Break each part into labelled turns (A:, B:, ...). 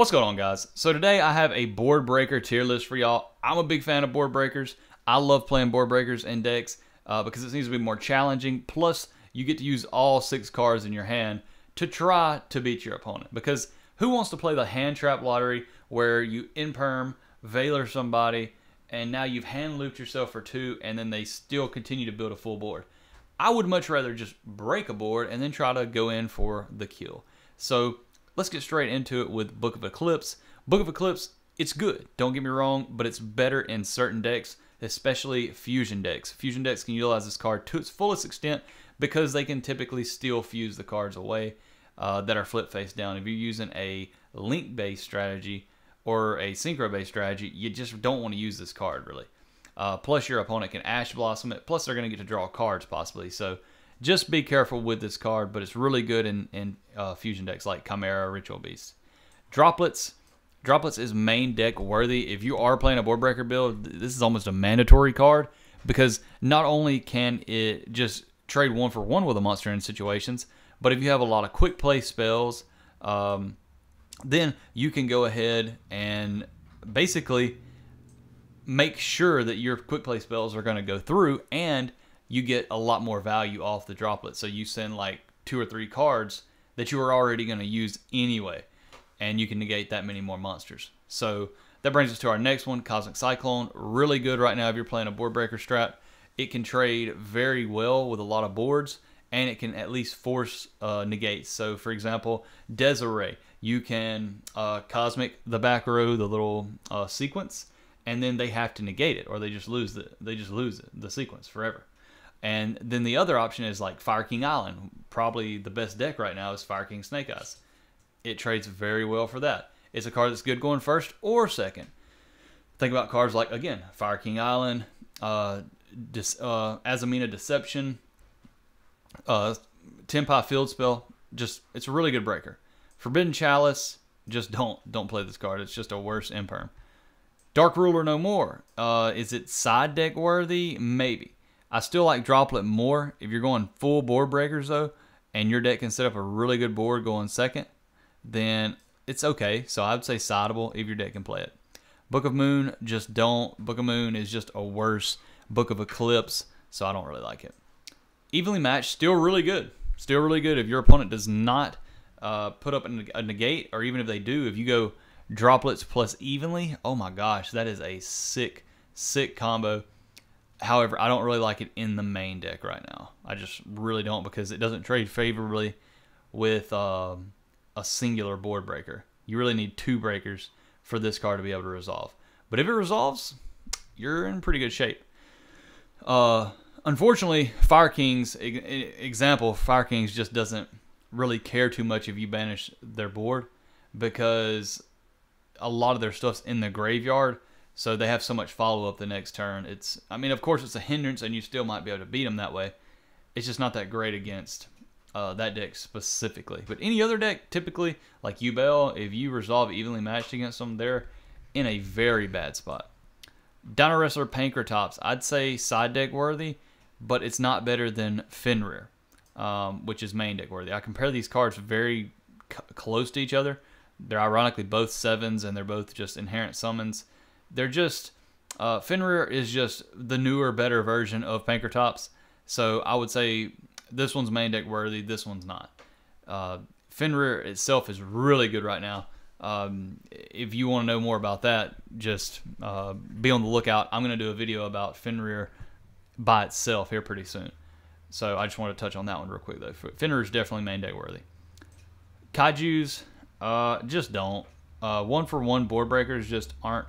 A: What's going on, guys? So today I have a board breaker tier list for y'all. I'm a big fan of board breakers. I love playing board breakers in decks because it seems to be more challenging. Plus, you get to use all 6 cards in your hand to try to beat your opponent. Because who wants to play the hand trap lottery where you imperm, Veiler somebody, and now you've hand looped yourself for 2 and then they still continue to build a full board? I would much rather just break a board and then try to go in for the kill. So let's get straight into it with Book of Eclipse. Book of Eclipse, it's good, don't get me wrong, but it's better in certain decks, especially fusion decks. Fusion decks can utilize this card to its fullest extent because they can typically still fuse the cards away that are flip face down. If you're using a link-based strategy or a synchro-based strategy, you just don't want to use this card, really. Plus, your opponent can Ash Blossom it, plus they're going to get to draw cards, possibly. So just be careful with this card, but it's really good in fusion decks like Chimera, Ritual Beast. Droplets is main deck worthy. If you are playing a board breaker build, this is almost a mandatory card because not only can it just trade 1-for-1 with a monster in situations, but if you have a lot of quick play spells, then you can go ahead and basically make sure that your quick play spells are going to go through and you get a lot more value off the droplet. So you send like 2 or 3 cards that you were already going to use anyway, and you can negate that many more monsters. So that brings us to our next one, Cosmic Cyclone. Really good right now if you're playing a board breaker strat. It can trade very well with a lot of boards, and it can at least force negates. So for example, Desiree, you can Cosmic the back row, the little sequence, and then they have to negate it, or they just lose the sequence forever. And then the other option is like Fire King Island. Probably the best deck right now is Fire King Snake Eyes. It trades very well for that. It's a card that's good going first or second. Think about cards like, again, Fire King Island, Azamina Deception, Tempai Field Spell. Just, it's a really good breaker. Forbidden Chalice, just don't play this card. It's just a worse imperm. Dark Ruler No More. Is it side deck worthy? Maybe. I still like Droplet more. If you're going full board breakers, though, and your deck can set up a really good board going second, then it's okay. So I'd say sideable if your deck can play it. Book of Moon, just don't. Book of Moon is just a worse Book of Eclipse, so I don't really like it. Evenly Matched, still really good. Still really good if your opponent does not put up a negate, or even if they do, if you go Droplets plus Evenly, oh my gosh, that is a sick, sick combo. However, I don't really like it in the main deck right now. I just really don't, because it doesn't trade favorably with a singular board breaker. You really need 2 breakers for this card to be able to resolve. But if it resolves, you're in pretty good shape. Unfortunately, Fire King's example, Fire King's just doesn't really care too much if you banish their board, because a lot of their stuff's in the graveyard. So they have so much follow-up the next turn. I mean, of course, it's a hindrance, and you still might be able to beat them that way. It's just not that great against that deck specifically. But any other deck, typically, like Ubel, if you resolve Evenly Matched against them, they're in a very bad spot. Dino Wrestler Pankratops, I'd say side deck worthy, but it's not better than Fenrir, which is main deck worthy. I compare these cards very close to each other. They're ironically both 7s, and they're both just inherent summons. They're just, Fenrir is just the newer, better version of Pankratops. So I would say this one's main deck worthy, this one's not. Fenrir itself is really good right now. If you want to know more about that, just be on the lookout. I'm going to do a video about Fenrir by itself here pretty soon. So I just want to touch on that one real quick, though. Fenrir is definitely main deck worthy. Kaijus, just don't. 1-for-1 board breakers just aren't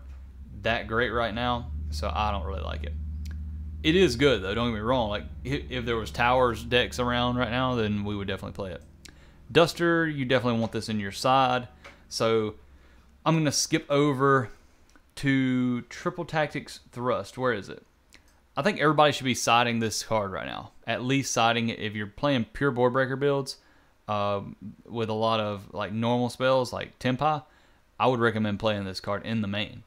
A: that great right now, so I don't really like it. It is good, though, don't get me wrong. Like, if there was Towers decks around right now, then we would definitely play it. Duster, you definitely want this in your side, so I'm going to skip over to Triple Tactics Thrust. Where is it? I think everybody should be siding this card right now. At least siding it if you're playing pure board breaker builds with a lot of like normal spells like Tempai. I would recommend playing this card in the main.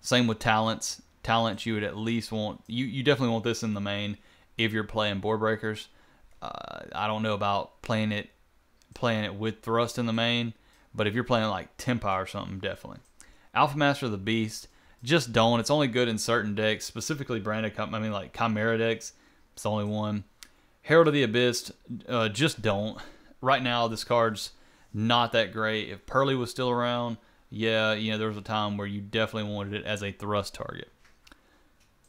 A: Same with Talents. Talents, you would at least want, you definitely want this in the main if you're playing board breakers. I don't know about playing it with Thrust in the main, But if you're playing like Tempai or something, definitely. Alpha Master of the Beast, just don't. It's only good in certain decks, specifically branded, like Chimera decks. It's the only one. Herald of the Abyss, just don't. Right now, this card's not that great. If Pearly was still around, yeah, there was a time where you definitely wanted it as a thrust target.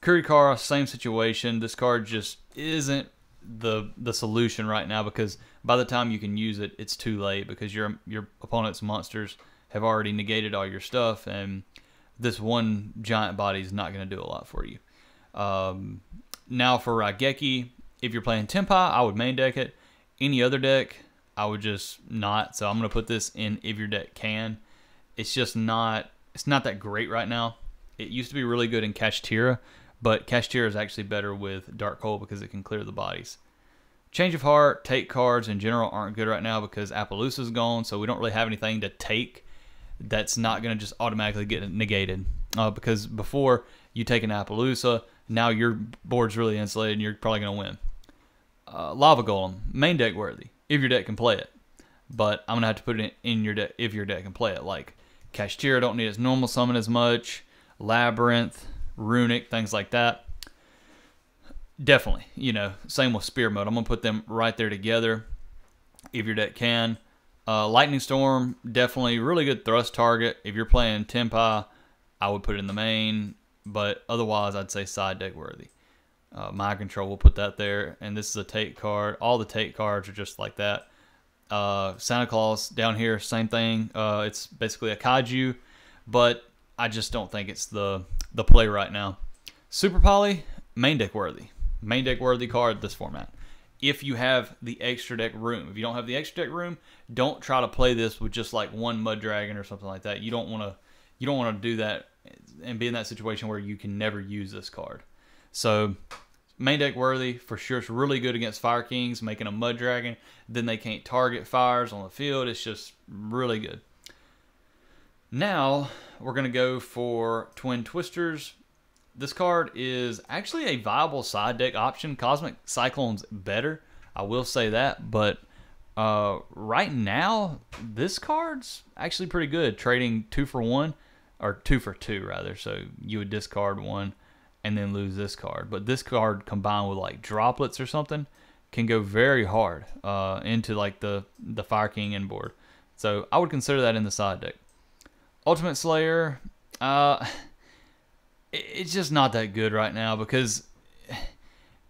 A: Kurikara, same situation. This card just isn't the solution right now, because by the time you can use it, it's too late, because your opponent's monsters have already negated all your stuff, and this one giant body is not going to do a lot for you. Now for Raigeki, if you're playing Tempai, I would main deck it. Any other deck, I would just not. So I'm going to put this in if your deck can. It's just not, it's not that great right now. It used to be really good in Kashtira, but Kashtira is actually better with Dark Hole because it can clear the bodies. Change of Heart, take cards in general aren't good right now because Appaloosa's gone, so we don't really have anything to take that's not going to just automatically get negated. Because before you take an Appaloosa, now your board's really insulated and you're probably going to win. Lava Golem, main deck worthy, if your deck can play it. But I'm going to have to put it in your deck if your deck can play it. Like Kashtira don't need its normal summon as much. Labyrinth, Runic, things like that. Definitely, same with Spear Mode. I'm going to put them right there together if your deck can. Lightning Storm, definitely really good thrust target. If you're playing Tempai, I would put it in the main, but otherwise I'd say side deck worthy. Mind Control, we'll put that there, and this is a take card. All the take cards are just like that. Santa Claus down here, same thing. It's basically a kaiju, but I just don't think it's the play right now. Super Poly, main deck worthy. Main deck worthy card this format. If you have the extra deck room. If you don't have the extra deck room, don't try to play this with just like one Mud Dragon or something like that. You don't want to do that and be in that situation where you can never use this card. So main deck worthy for sure. It's really good against Fire Kings, making a Mud Dragon. Then they can't target fires on the field. It's just really good. Now we're going to go for Twin Twisters. This card is actually a viable side deck option. Cosmic Cyclone's better, I will say that. But right now, this card's actually pretty good. Trading 2 for 1, or 2 for 2 rather. So you would discard one and then lose this card. But this card combined with like droplets or something can go very hard into like the Fire King inboard. So I would consider that in the side deck. Ultimate Slayer, it's just not that good right now because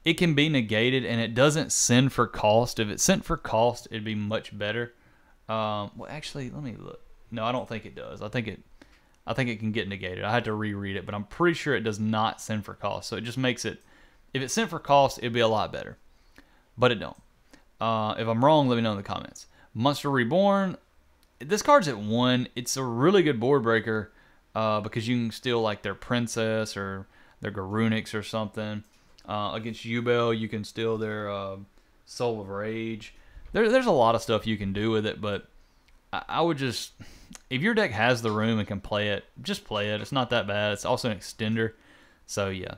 A: it can be negated and it doesn't send for cost. If it sent for cost, it'd be much better. Well, actually, let me look. No, I don't think it does. I think it can get negated. I had to reread it, but I'm pretty sure it does not send for cost. So it just makes it, if it sent for cost, it'd be a lot better. But it don't. If I'm wrong, let me know in the comments. Monster Reborn, this card's at 1. It's a really good board breaker. Because you can steal like their Princess or their Garunix or something. Against Yubel, you can steal their Soul of Rage. There's a lot of stuff you can do with it, but I would just, if your deck has the room and can play it, just play it. It's not that bad. It's also an extender. So yeah.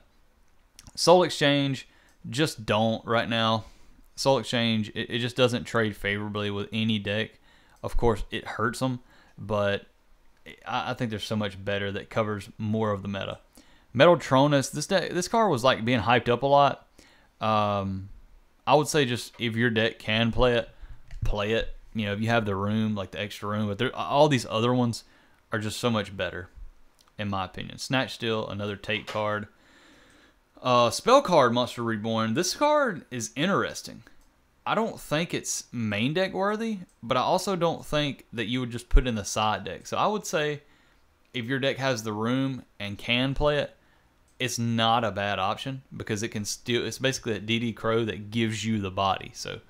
A: Soul Exchange, just don't right now. Soul Exchange, it just doesn't trade favorably with any deck. Of course, it hurts them, but I think there's so much better that covers more of the meta. Metal Tronus, this card was like being hyped up a lot. I would say just if your deck can play it, play it. If you have the room, like the extra room. But all these other ones are just so much better, in my opinion. Snatch Steal, another take card. Spell card, Monster Reborn. This card is interesting. I don't think it's main deck worthy, but I also don't think that you would just put it in the side deck. So I would say if your deck has the room and can play it, it's not a bad option because it can steal. It's basically a DD Crow that gives you the body. So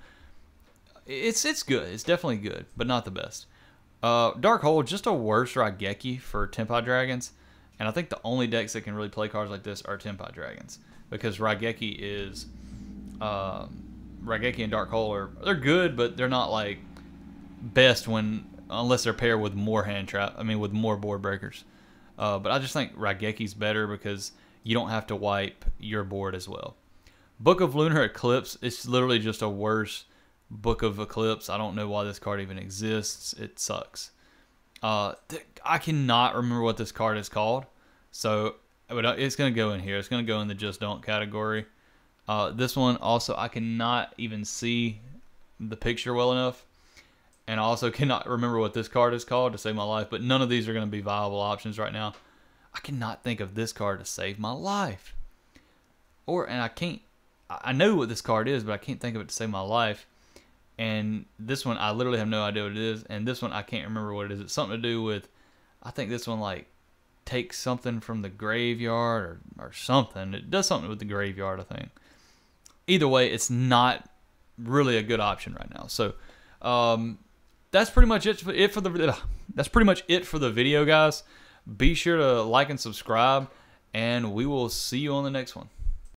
A: it's good. It's definitely good, but not the best. Dark Hole, just a worse Raigeki for Tempai Dragons. And I think the only decks that can really play cards like this are Tempai Dragons because Raigeki is... Raigeki and Dark Hole they're good, but they're not like best unless they're paired with more with more board breakers. But I just think Raigeki's better because you don't have to wipe your board as well. Book of Lunar Eclipse, it's literally just a worse Book of Eclipse. I don't know why this card even exists. It sucks. I cannot remember what this card is called, so but it's gonna go in here. It's gonna go in the just don't category. This one also, I cannot even see the picture well enough, and I also cannot remember what this card is called to save my life. But none of these are gonna be viable options right now. I cannot think of this card to save my life, and I can't. I know what this card is, but I can't think of it to save my life. And this one, I literally have no idea what it is. And this one, I can't remember what it is. It's something to do with, I think this one, like, takes something from the graveyard or something. It does something with the graveyard, I think. Either way, it's not really a good option right now. So, that's pretty much it for the that's pretty much it for the video, guys. Be sure to like and subscribe, and we will see you on the next one.